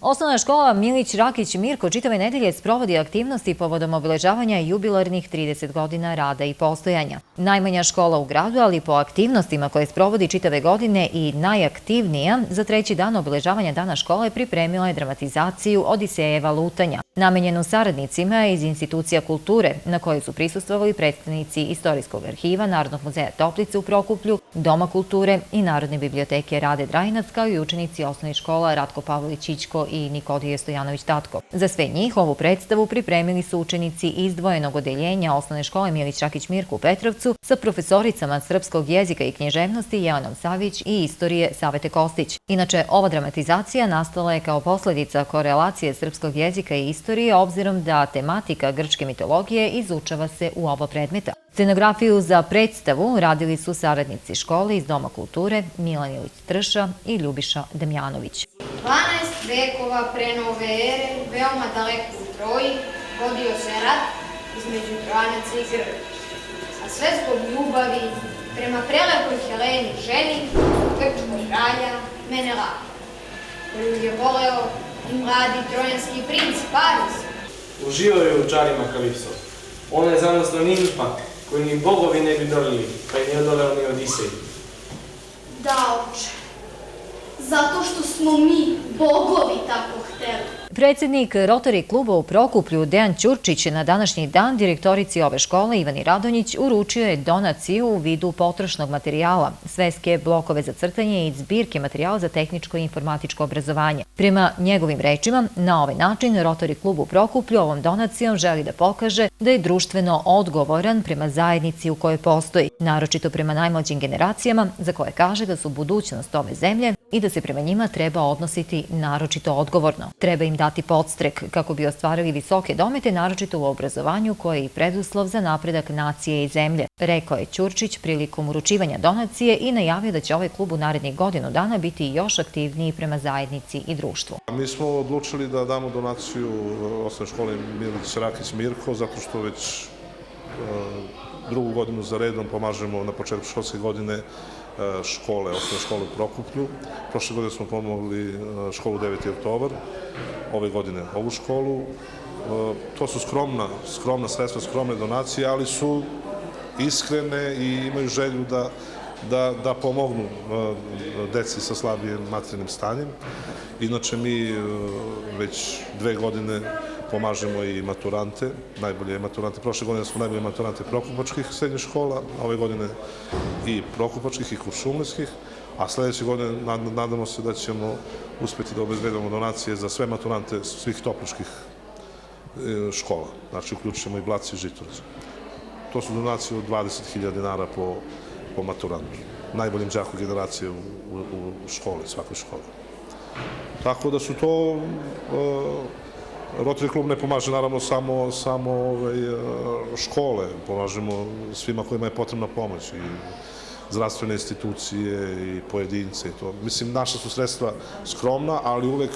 Osnovna škola Milić Rakić Mirko čitave nedelje sprovodi aktivnosti povodom obeležavanja jubilarnih 30 godina rada i postojanja. Najmanja škola u gradu, ali po aktivnostima koje sprovodi čitave godine i najaktivnija, za treći dan obeležavanja dana škole pripremila je dramatizaciju Odisejeva lutanja, namenjenu saradnicima iz institucija kulture, na kojoj su prisustvovali predstavnici Istorijskog arhiva, Narodnog muzeja Toplice u Prokuplju, Doma kulture i Narodne biblioteke Rade Drajinac, kao i učenici osnovnih škola Ratko Pavlović Ćićko i Nikodije Stojanović Tatko. Za sve njih ovu predstavu pripremili su učenici izdvojenog odeljenja osnovne škole Milić Rakić Mirko u Petrovcu sa profesoricama srpskog jezika i književnosti Jelenom Savić i istorije Savete Kostić. Inače, ova dramatizacija nastala je kao posledica korelacije srpskog jezika i istorije, obzirom da tematika grčke mitologije izučava se u oba predmeta. Scenografiju za predstavu radili su saradnici škole iz Doma kulture Milan Ilić Trša i Ljubiša Damjanović. 12 vekova pre nove ere, veoma daleko u Troji, vodio se rat između Trojanaca i Grka. A sve zbog ljubavi prema prelepoj Heleni ženi, grčkog kralja Menelaka, koju je voleo i mladi trojanski princ Paris. Uživao je u čarima Kalipso. Ona je zanosna nimfa koju ni bogovi ne bi dolili, pa i nije odoleo ni Odisej. Da, oče. Zato što smo mi, bogovi, tako hteli. Predsednik Rotary kluba u Prokuplju Dejan Ćurčić na današnji dan direktorici ove škole Ivani Radonjić uručio je donaciju u vidu potrošnog materijala, sveske, blokove za crtanje i zbirke materijala za tehničko i informatičko obrazovanje. Prema njegovim rečima, na ovaj način Rotary klub u Prokuplju ovom donacijom želi da pokaže da je društveno odgovoran prema zajednici u kojoj postoji, naročito prema najmlađim generacijama za koje kaže da su budućnost ove zemlje i da se prema njima treba odnositi naročito odgovorno. Treba im dati podstrek kako bi ostvarili visoke domete, naročito u obrazovanju koje je i preduslov za napredak nacije i zemlje, rekao je Ćurčić prilikom uručivanja donacije i najavio da će ovaj klub u narednih godinu dana biti još aktivniji prema zajednici i društvu. Mi smo odlučili da damo donaciju osnovne škole Milić Rakić Mirko, zato što već drugu godinu za redom pomažemo na početku školske godine osnovne škole u Prokuplju. Prošle godine smo pomogli školu 9. oktobar, ove godine ovu školu. To su skromna sredstva, skromne donacije, ali su iskrene i imaju želju da pomognu deci sa slabijim materijalnim stanjem. Inače, mi već 2 godine pomažemo i maturante, najbolje maturante. Prošle godine smo najbolje maturante prokupačkih srednjih škola, ove godine i prokupačkih i kuršumlijskih, a sledeće godine nadamo se da ćemo uspeti da obezbedimo donacije za sve maturante svih topličkih škola. Znači, uključit ćemo i Blace i Žitorac. To su donacije od 20.000 dinara po maturantu. Najboljim đaku generacije u školi, svakoj školi. Tako da su to... Rotary klub ne pomaže naravno samo škole, pomažemo svima kojima je potrebna pomoć, i zdravstvene institucije i pojedince i to. Mislim, naša su sredstva skromna, ali uvek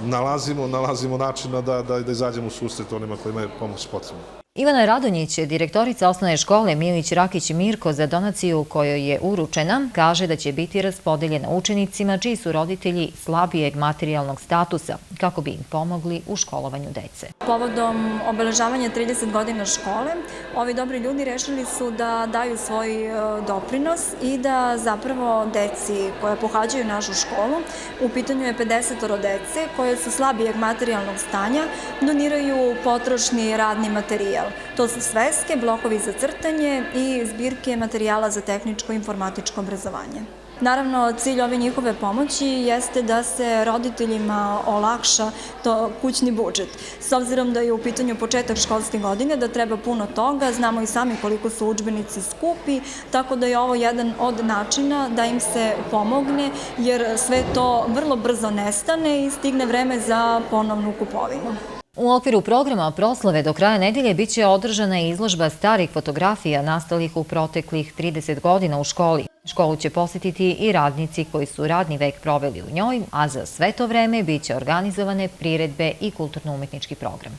nalazimo načina da izađemo u susret onima kojima je pomoć potrebna. Ivana Radonjić, direktorica osnovne škole Milić Rakić Mirko, za donaciju kojoj je uručena, kaže da će biti raspodeljena učenicima čiji su roditelji slabijeg materijalnog statusa, kako bi im pomogli u školovanju dece. Povodom obeležavanja 30 godina škole, ovi dobri ljudi rešili su da daju svoj doprinos i da zapravo deci koja pohađaju našu školu, u pitanju je 50 dece koje su slabijeg materijalnog stanja, doniraju potrošni radni materijal. To su sveske, blokovi za crtanje i zbirke materijala za tehničko i informatičko obrazovanje. Naravno, cilj ove njihove pomoći jeste da se roditeljima olakša kućni budžet. S obzirom da je u pitanju početak školske godine, da treba puno toga, znamo i sami koliko su udžbenici skupi, tako da je ovo jedan od načina da im se pomogne, jer sve to vrlo brzo nestane i stigne vreme za ponovnu kupovinu. U okviru programa proslave do kraja nedelje biće održana izložba starih fotografija nastalih u proteklih 30 godina u školi. Školu će posetiti i radnici koji su radni vek proveli u njoj, a za sve to vreme biće organizovane priredbe i kulturno-umetnički program.